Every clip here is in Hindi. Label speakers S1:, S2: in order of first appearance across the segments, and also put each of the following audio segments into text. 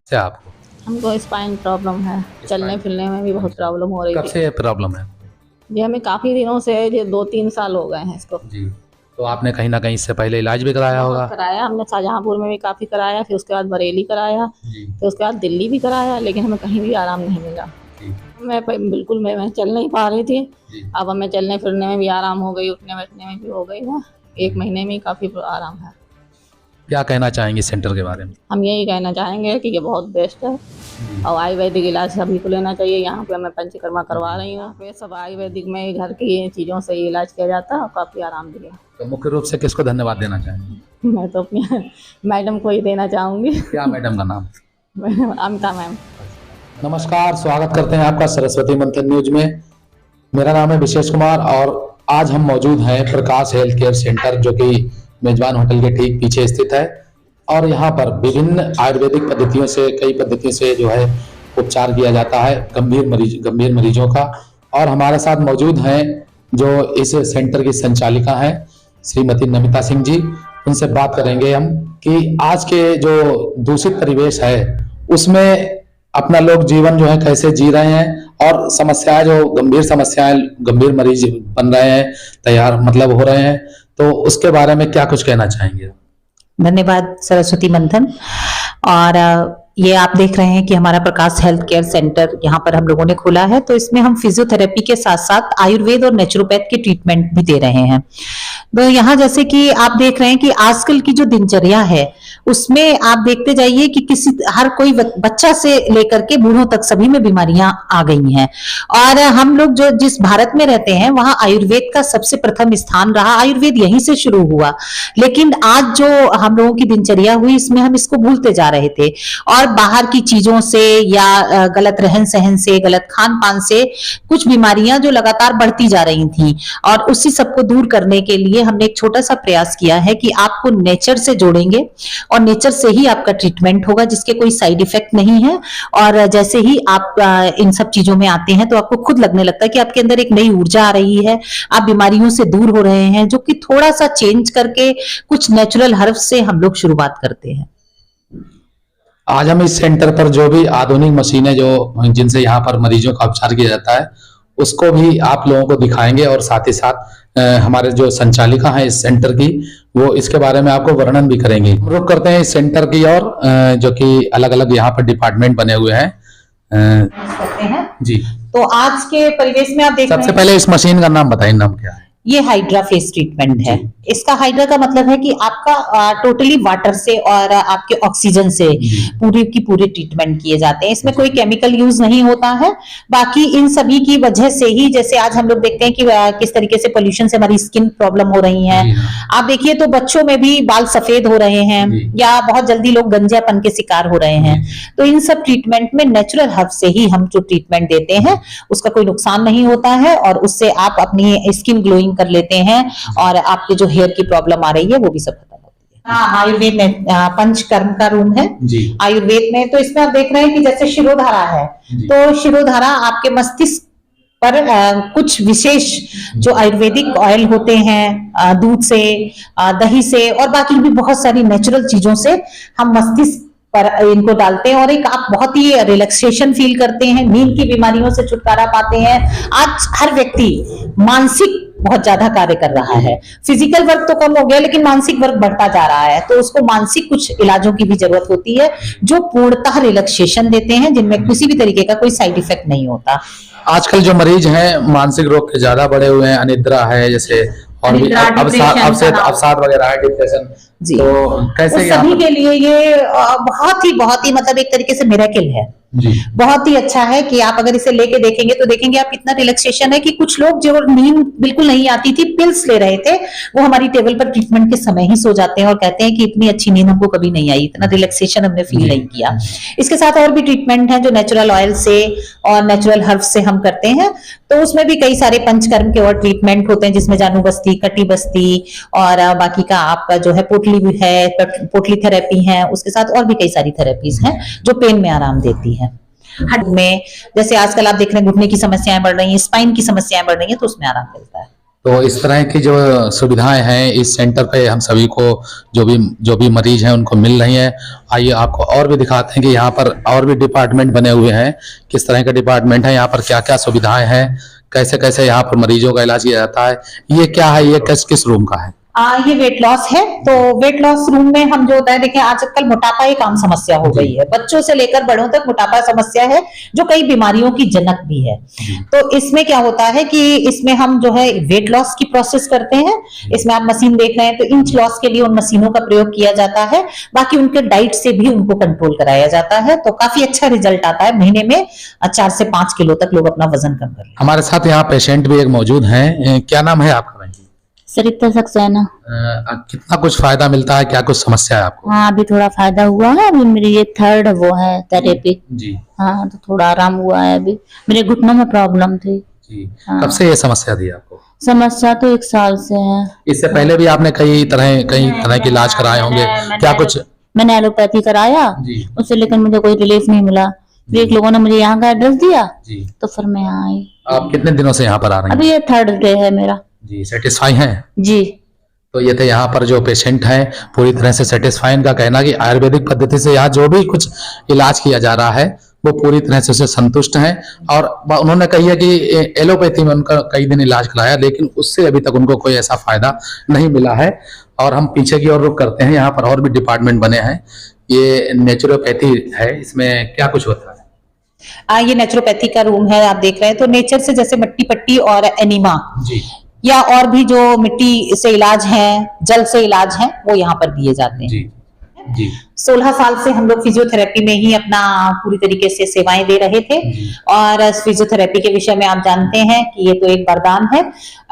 S1: क्या आपको?
S2: हमको स्पाइन प्रॉब्लम है, चलने फिरने में भी बहुत प्रॉब्लम हो रही
S1: कब
S2: थी।
S1: से ये प्रॉब्लम है?
S2: ये हमें काफ़ी दिनों से, ये 2-3 साल हो गए हैं इसको।
S1: जी। तो आपने कहीं न कहीं इससे पहले इलाज भी कराया
S2: बहुत
S1: होगा?
S2: कराया हमने, शाहजहाँपुर में भी काफ़ी कराया, फिर उसके बाद बरेली कराया,
S1: जी।
S2: फिर उसके बाद दिल्ली भी कराया, लेकिन हमें कहीं भी आराम नहीं मिला।
S1: जी।
S2: बिल्कुल मैं चल नहीं पा रही थी।
S1: जी।
S2: अब हमें चलने फिरने में भी आराम हो गई, उठने बैठने में भी हो गई है। 1 महीने में ही काफ़ी आराम है।
S1: क्या कहना चाहेंगे सेंटर के बारे में?
S2: हम यही कहना चाहेंगे कि ये बहुत बेस्ट है और आयुर्वेदिक इलाज सभी को लेना चाहिए। यहाँ पे मैं पंचकर्मा करवा रही हूँ, पे सब आयुर्वेदिक में घर की चीज़ों से ही इलाज किया जाता है और काफ़ी आराम भी है।
S1: तो मुख्य रूप से किसको धन्यवाद देना चाहेंगे?
S2: मैं तो अपनी मैडम को ही देना चाहूँगी।
S1: क्या मैडम का नाम?
S2: अमिता मैम।
S1: नमस्कार, स्वागत करते हैं आपका सरस्वती मंथन न्यूज में। मेरा नाम है विशेष कुमार और आज हम मौजूद हैं प्रकाश हेल्थ केयर सेंटर, जो कि मेजबान होटल के ठीक पीछे स्थित है। और यहाँ पर विभिन्न आयुर्वेदिक पद्धतियों से, कई पद्धतियों से जो है उपचार किया जाता है गंभीर मरीजों का। और हमारे साथ मौजूद हैं जो इस सेंटर की संचालिका हैं, श्रीमती नमिता सिंह जी। उनसे बात करेंगे हम कि आज के जो दूषित परिवेश है उसमें अपना लोग जीवन जो है कैसे जी रहे हैं और समस्याएं, जो गंभीर मरीज बन रहे हैं, तैयार मतलब हो रहे हैं, तो उसके बारे में क्या कुछ कहना चाहेंगे?
S3: धन्यवाद सरस्वती मंथन। और ये आप देख रहे हैं कि हमारा प्रकाश हेल्थ केयर सेंटर यहाँ पर हम लोगों ने खोला है। तो इसमें हम फिजियोथेरेपी के साथ साथ आयुर्वेद और नेचुरोपैथ के ट्रीटमेंट भी दे रहे हैं। तो यहाँ जैसे कि आप देख रहे हैं कि आजकल की जो दिनचर्या है उसमें आप देखते जाइए कि हर कोई बच्चा से लेकर के बूढ़ों तक सभी में बीमारियां आ गई हैं। और हम लोग जो जिस भारत में रहते हैं वहां आयुर्वेद का सबसे प्रथम स्थान रहा, आयुर्वेद यहीं से शुरू हुआ। लेकिन आज जो हम लोगों की दिनचर्या हुई इसमें हम इसको भूलते जा रहे थे और बाहर की चीजों से या गलत रहन सहन से, गलत खान पान से कुछ बीमारियां जो लगातार बढ़ती जा रही थी। और उसी सबको दूर करने के लिए हमने एक छोटा सा प्रयास किया है कि आपको नेचर से जोड़ेंगे और नेचर से ही आपका ट्रीटमेंट होगा, जिसके कोई साइड इफेक्ट नहीं है। और जैसे ही आप इन सब चीजों में आते हैं तो आपको खुद लगने लगता है कि आपके अंदर एक नई ऊर्जा आ रही है, आप बीमारियों से दूर हो रहे हैं, जो कि थोड़ा सा चेंज करके कुछ नेचुरल हर्ब से हम लोग शुरुआत करते हैं।
S1: आज हम इस सेंटर पर जो भी आधुनिक मशीनें जिनसे यहाँ पर मरीजों का उपचार किया जाता है उसको भी आप लोगों को दिखाएंगे और साथ ही साथ हमारे जो संचालिका हैं इस सेंटर की, वो इसके बारे में आपको वर्णन भी करेंगे। रुक करते हैं इस सेंटर की और जो कि अलग अलग यहाँ पर डिपार्टमेंट बने हुए हैं।
S3: करते हैं
S1: जी।
S3: तो आज के परिवेश में आप देख
S1: सबसे पहले इस मशीन का नाम बताइए, नाम क्या है?
S3: ये हाइड्रा फेस ट्रीटमेंट है। इसका हाइड्रा का मतलब है कि आपका टोटली वाटर से और आपके ऑक्सीजन से पूरी की पूरी ट्रीटमेंट किए जाते हैं। इसमें कोई केमिकल यूज नहीं होता है। बाकी इन सभी की वजह से ही, जैसे आज हम लोग देखते हैं कि किस तरीके से पोल्यूशन से हमारी स्किन प्रॉब्लम हो रही है। आप देखिए तो बच्चों में भी बाल सफेद हो रहे हैं या बहुत जल्दी लोग गंजापन के शिकार हो रहे हैं। तो इन सब ट्रीटमेंट में नेचुरल हर्ब से ही हम जो ट्रीटमेंट देते हैं उसका कोई नुकसान नहीं होता है और उससे आप अपनी स्किन ग्लोइंग कर लेते हैं और आपके जो हेयर की प्रॉब्लम आ रही है वो भी सब खत्म होती है। आयुर्वेद में पंचकर्म का रूम है आयुर्वेद में। तो इसमें आप देख रहे हैं कि जैसे शिरोधारा है, तो शिरोधारा आपके मस्तिष्क पर कुछ विशेष जो आयुर्वेदिक ऑयल होते हैं, दूध से, दही से और बाकी भी बहुत सारी नेचुरल चीजों से हम मस्तिष्क पर इनको डालते हैं और एक आप बहुत ही रिलैक्सेशन फील करते हैं, नींद की बीमारियों से छुटकारा पाते हैं। आज हर व्यक्ति मानसिक बहुत ज्यादा कार्य कर रहा है। फिजिकल वर्क तो कम हो गया लेकिन मानसिक वर्क बढ़ता जा रहा है, तो उसको मानसिक कुछ इलाजों की भी जरूरत होती है जो पूर्णतः रिलैक्सेशन देते हैं, जिनमें किसी भी तरीके का कोई साइड इफेक्ट नहीं होता।
S1: आजकल जो मरीज हैं मानसिक रोग के ज्यादा बढ़े हुए हैं, अनिद्रा है जैसे, और भी अवसाद वगैरह है, डिप्रेशन।
S3: जी।
S1: तो कैसे
S3: सभी के लिए ये बहुत ही मतलब एक तरीके से मिरेकल है।
S1: जी।
S3: बहुत ही अच्छा है कि आप अगर इसे लेके देखेंगे तो देखेंगे आप इतना रिलैक्सेशन है कि कुछ लोग जो नींद बिल्कुल नहीं आती थी, पिल्स ले रहे थे, वो हमारी टेबल पर ट्रीटमेंट के समय ही सो जाते हैं और कहते हैं कि इतनी अच्छी नींद हमको कभी नहीं आई, इतना रिलैक्सेशन हमने फील नहीं किया। इसके साथ और भी ट्रीटमेंट है जो नेचुरल ऑयल से और नेचुरल हर्ब से हम करते हैं। तो उसमें भी कई सारे पंचकर्म के और ट्रीटमेंट होते हैं, जिसमें जानू बस्ती, कटी बस्ती और बाकी का आपका जो है पोटली भी है, पोटली थेरेपी है। उसके साथ और भी कई सारी थेरेपीज हैं जो पेन में आराम देती है। हड्डी में जैसे आजकल आप देख रहे हैं घुटने की समस्याएं बढ़ रही हैं, स्पाइन की समस्याएं बढ़ रही हैं, तो उसमें आराम मिलता है।
S1: तो इस तरह की जो सुविधाएं हैं इस सेंटर पे हम सभी को जो भी मरीज हैं उनको मिल रही हैं। आइए आपको और भी दिखाते हैं कि यहाँ पर और भी डिपार्टमेंट बने हुए हैं, किस तरह का डिपार्टमेंट है, यहाँ पर क्या क्या सुविधाएं हैं, कैसे कैसे यहाँ पर मरीजों का इलाज किया जाता है। ये क्या है, ये किस रूम का है?
S3: ये वेट लॉस है। तो वेट लॉस रूम में हम जो होता है, देखिए आजकल मोटापा एक आम समस्या हो गई है, बच्चों से लेकर बड़ों तक मोटापा समस्या है जो कई बीमारियों की जनक भी है। तो इसमें क्या होता है कि इसमें हम जो है वेट लॉस की प्रोसेस करते हैं। इसमें आप मशीन देख रहे हैं, तो इंच लॉस के लिए उन मशीनों का प्रयोग किया जाता है, बाकी उनके डाइट से भी उनको कंट्रोल कराया जाता है। तो काफी अच्छा रिजल्ट आता है, महीने में 4 से 5 किलो तक लोग अपना वजन कम कर लेते हैं।
S1: हमारे साथ यहाँ पेशेंट भी एक मौजूद हैं, क्या नाम है आपका?
S2: सरिता सक्सेना।
S1: कितना कुछ फायदा मिलता है, क्या कुछ समस्या है आपको?
S2: हाँ, अभी थोड़ा फायदा हुआ है। अभी मेरी ये 3rd वो है थेरेपी
S1: जी।
S2: हाँ, तो थोड़ा आराम हुआ है। अभी मेरे घुटनों में प्रॉब्लम थी
S1: जी।
S2: हाँ।
S1: कब से ये समस्या थी आपको?
S2: समस्या तो 1 साल से है।
S1: इससे पहले भी आपने कई तरह के इलाज कराए होंगे, क्या कुछ?
S2: मैंने एलोपैथी कराया
S1: जी।
S2: उससे, लेकिन मुझे कोई रिलीफ नहीं मिला। फिर एक लोगों ने मुझे यहाँ का एड्रेस दिया
S1: जी।
S2: तो फिर मैं यहाँ आई।
S1: आप कितने दिनों से यहाँ पर आ रहे हैं?
S2: अभी ये 3rd डे है मेरा
S1: जी। सेटिस्फाई हैं?
S2: जी।
S1: तो ये थे यहाँ पर जो पेशेंट हैं पूरी तरह से सेटिस्फाई। इनका कहना कि आयुर्वेदिक पद्धति से यहाँ जो भी कुछ इलाज किया जा रहा है वो पूरी तरह से संतुष्ट हैं। और उन्होंने कही है कि एलोपैथी में उनका कई दिन इलाज कराया, लेकिन उससे अभी तक उनको कोई ऐसा फायदा नहीं मिला है। और हम पीछे की ओर रुख करते हैं, यहाँ पर और भी डिपार्टमेंट बने हैं। ये नेचुरोपैथी है, इसमें क्या कुछ होता है?
S3: ये नेचुरोपैथी का रूम है, आप देख रहे हैं। तो नेचर से जैसे मट्टी पट्टी और एनिमा
S1: जी,
S3: या और भी जो मिट्टी से इलाज है, जल से इलाज है, वो यहाँ पर दिए जाते हैं।
S1: जी जी।
S3: 16 साल से हम लोग फिजियोथेरेपी में ही अपना पूरी तरीके से सेवाएं दे रहे थे। और फिजियोथेरेपी के विषय में आप जानते हैं कि ये तो एक वरदान है।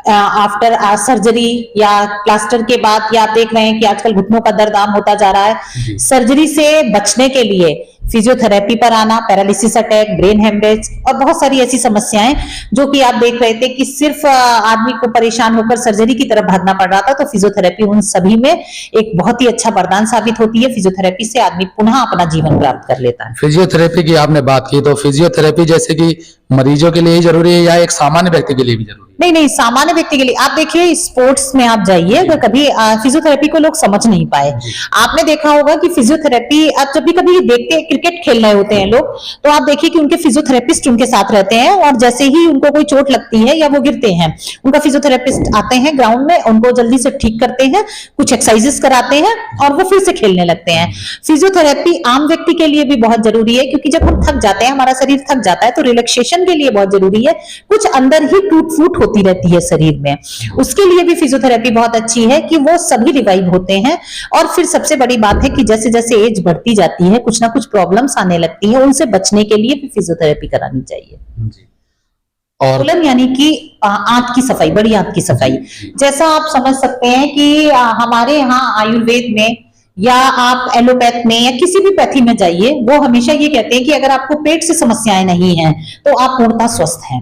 S3: आफ्टर सर्जरी या प्लास्टर के बाद, या आप देख रहे हैं कि आजकल घुटनों का दर्द आम होता जा रहा है। सर्जरी से बचने के लिए फिजियोथेरेपी पर आना, पैरालिसिस अटैक, ब्रेन हेमरेज और बहुत सारी ऐसी समस्याएं जो कि आप देख रहे थे कि सिर्फ आदमी को परेशान होकर सर्जरी की तरफ भागना पड़ रहा था, तो फिजियोथेरेपी उन सभी में एक बहुत ही अच्छा वरदान साबित होती है। फिजियोथेरेपी से आदमी पुनः अपना जीवन प्राप्त कर लेता है।
S1: फिजियोथेरेपी की आपने बात की, तो फिजियोथेरेपी जैसे कि मरीजों के लिए ही जरूरी है या एक सामान्य व्यक्ति के लिए भी जरूरी है?
S3: नहीं नहीं, सामान्य व्यक्ति के लिए। आप देखिए स्पोर्ट्स में आप जाइए, अगर कभी फिजियोथेरेपी को लोग समझ नहीं पाए। आपने देखा होगा कि फिजियोथेरेपी, आप जब भी कभी देखते हैं क्रिकेट खेल रहे होते हैं लोग, तो आप देखिए कि उनके फिजियोथेरेपिस्ट उनके साथ रहते हैं, और जैसे ही उनको कोई चोट लगती है या वो गिरते हैं, उनका फिजियोथेरेपिस्ट आते हैं ग्राउंड में, उनको जल्दी से ठीक करते हैं, कुछ एक्सरसाइजेस कराते हैं और वो फिर से खेलने लगते हैं। फिजियोथेरेपी आम व्यक्ति के लिए भी बहुत जरूरी है, क्योंकि जब हम थक जाते हैं, हमारा शरीर थक जाता है, तो रिलैक्सेशन के लिए बहुत जरूरी है। कुछ अंदर ही टूट फूट होती रहती है शरीर में, उसके लिए भी फिजियोथेरेपी बहुत अच्छी है कि वो सभी रिवाइव होते हैं। और फिर सबसे बड़ी बात है कि जैसे जैसे एज बढ़ती जाती है, कुछ ना कुछ प्रॉब्लम्स आने लगती है, उनसे बचने के लिए भी फिजियोथेरेपी करानी चाहिए। और यानी कि आंत की सफाई, बड़ी आंत की सफाई, जैसा आप समझ सकते हैं कि हमारे यहाँ आयुर्वेद में या आप एलोपैथ में या किसी भी पैथी में जाइए, वो हमेशा ये कहते हैं कि अगर आपको पेट से समस्याएं नहीं हैं तो आप पूर्णतः स्वस्थ हैं।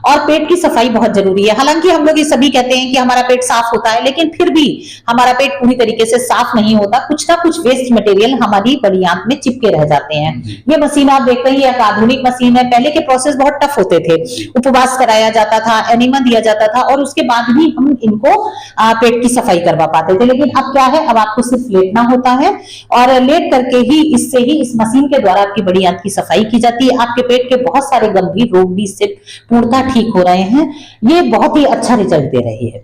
S3: और पेट की सफाई बहुत जरूरी है। हालांकि हम लोग ये सभी कहते हैं कि हमारा पेट साफ होता है, लेकिन फिर भी हमारा पेट पूरी तरीके से साफ नहीं होता। कुछ ना कुछ वेस्ट मटेरियल हमारी बड़ी आंत में चिपके रह जाते हैं। ये मशीन आप देख रहे हैं, एक आधुनिक मशीन है। पहले के प्रोसेस बहुत टफ होते थे, उपवास कराया जाता था, एनिमा दिया जाता था, और उसके बाद भी हम इनको पेट की सफाई करवा पाते थे। लेकिन अब क्या है, अब आपको सिर्फ लेटना होता है, और लेट करके ही इस मशीन के द्वारा आपकी बड़ी आंत की सफाई की जाती है। आपके पेट के बहुत सारे गंभीर रोग भी इससे पूर्णतः ठीक हो रहे हैं। ये बहुत ही अच्छा रिजल्ट दे रही है।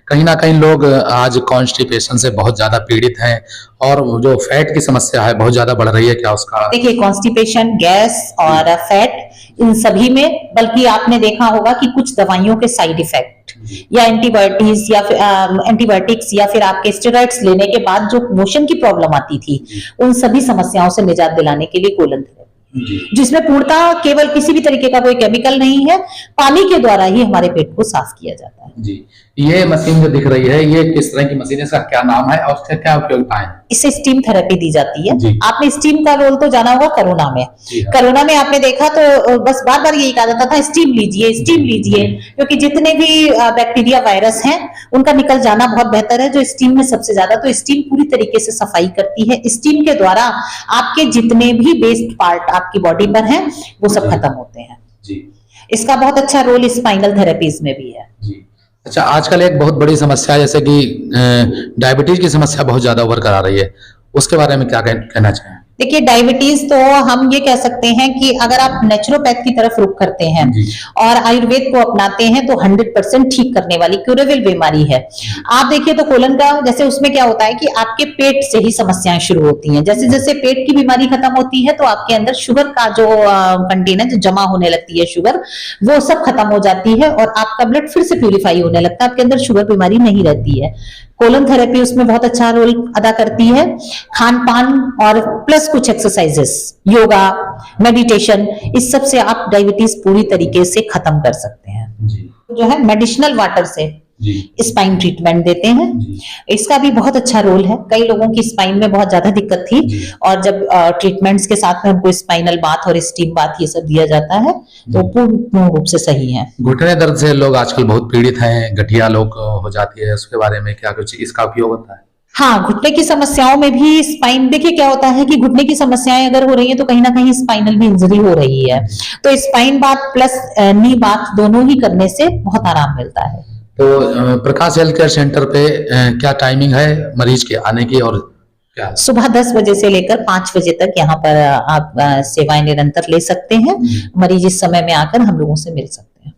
S1: कहीं ना कहीं लोग आज कॉन्स्टिपेशन से बहुत ज्यादा पीड़ित हैं, और जो फैट की समस्या है बहुत ज्यादा बढ़ रही है, क्या उसका?
S3: देखिए, कॉन्स्टिपेशन, गैस और फैट, इन सभी में, बल्कि आपने देखा होगा कि कुछ दवाइयों के साइड इफेक्ट या एंटीबायोटिक्स या फिर आपके स्टेरॉइड्स लेने के बाद जो मोशन की प्रॉब्लम आती थी, उन सभी समस्याओं से निजात दिलाने के लिए कोलन थेरेपी, जिसमें पूर्णतः केवल किसी भी तरीके का कोई केमिकल नहीं है, पानी के द्वारा ही हमारे पेट को साफ किया जाता है।
S1: जी। ये मशीन जो दिख रही है, ये किस तरह की मशीन है, इसका क्या नाम है और उसका क्या उपयोगिता है?
S3: इससे स्टीम थेरेपी दी जाती है।
S1: जी।
S3: आपने स्टीम का रोल तो जाना होगा कोरोना में। कोरोना में आपने देखा तो बस बार बार यही कहा जाता था, स्टीम लीजिए, स्टीम लीजिए, क्योंकि जितने भी बैक्टीरिया, वायरस हैं, उनका निकल जाना बहुत बेहतर है। जो स्टीम में सबसे ज्यादा, तो स्टीम पूरी तरीके से सफाई करती है। स्टीम के द्वारा आपके जितने भी वेस्ट पार्ट आपकी बॉडी पर हैं, वो सब खत्म होते हैं।
S1: जी।
S3: इसका बहुत अच्छा रोल स्पाइनल थेरेपीज में भी है।
S1: जी। अच्छा, आजकल एक बहुत बड़ी समस्या जैसे कि डायबिटीज की समस्या बहुत ज्यादा उभर कर आ रही है, उसके बारे में क्या कहना चाहें?
S3: देखिए, डायबिटीज तो हम ये कह सकते हैं कि अगर आप नेचुरोपैथ की तरफ रुख करते हैं
S1: जी।
S3: और आयुर्वेद को अपनाते हैं तो 100% ठीक करने वाली क्यूरेबल बीमारी है। आप देखिए तो कोलन का, जैसे उसमें क्या होता है कि आपके पेट से ही समस्याएं शुरू होती हैं। जैसे जैसे पेट की बीमारी खत्म होती है तो आपके अंदर शुगर का जो कंटेन है, जो जमा होने लगती है शुगर, वो सब खत्म हो जाती है और आपका ब्लड फिर से प्यूरिफाई होने लगता है, आपके अंदर शुगर बीमारी नहीं रहती है। कोलन थेरेपी उसमें बहुत अच्छा रोल अदा करती है। खान पान और प्लस कुछ एक्सरसाइजेस, योगा, मेडिटेशन, इस सब से आप डायबिटीज पूरी तरीके से खत्म कर सकते हैं।
S1: जी।
S3: जो है मेडिसिनल वाटर से
S1: जी।
S3: स्पाइन ट्रीटमेंट देते हैं।
S1: जी।
S3: इसका भी बहुत अच्छा रोल है। कई लोगों की स्पाइन में बहुत ज्यादा दिक्कत थी और जब ट्रीटमेंट्स के साथ में उनको स्पाइनल बाथ और स्टीम बाथ ये सब दिया जाता है तो पूर्ण रूप से सही है।
S1: घुटने दर्द से लोग आजकल बहुत पीड़ित हैं, गठिया लोग हो जाती है, उसके बारे में क्या कुछ इसका उपयोग होता है?
S3: हाँ, घुटने की समस्याओं में भी स्पाइन, देखिए क्या होता है कि घुटने की समस्याएं अगर हो रही है तो कहीं ना कहीं स्पाइनल भी इंजरी हो रही है, तो स्पाइन बाथ प्लस नी बाथ दोनों ही करने से बहुत आराम मिलता है।
S1: तो प्रकाश हेल्थ केयर सेंटर पे क्या टाइमिंग है मरीज के आने की और क्या?
S3: सुबह 10 बजे से लेकर 5 बजे तक यहाँ पर आप सेवाएं निरंतर ले सकते हैं। मरीज इस समय में आकर हम लोगों से मिल सकते हैं।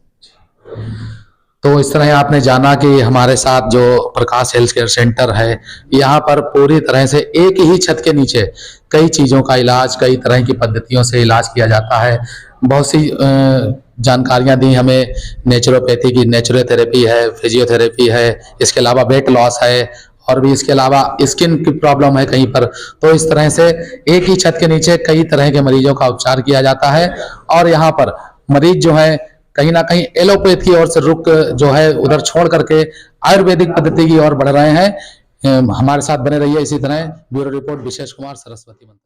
S1: तो इस तरह आपने जाना कि हमारे साथ जो प्रकाश हेल्थ केयर सेंटर है, यहाँ पर पूरी तरह से एक ही छत के नीचे कई चीज़ों का इलाज, कई तरह की पद्धतियों से इलाज किया जाता है। बहुत सी जानकारियाँ दी हमें, नेचुरोपैथी की, नेचुरोथेरेपी है, फिजियोथेरेपी है, इसके अलावा वेट लॉस है और भी इसके अलावा स्किन की प्रॉब्लम है कहीं पर। तो इस तरह से एक ही छत के नीचे कई तरह के मरीजों का उपचार किया जाता है और यहाँ पर मरीज जो है कहीं ना कहीं एलोपैथ की ओर से रुख जो है उधर छोड़ करके आयुर्वेदिक पद्धति की ओर बढ़ रहे हैं। हमारे साथ बने रहिए इसी तरह। ब्यूरो रिपोर्ट विशेष कुमार, सरस्वती मंथन।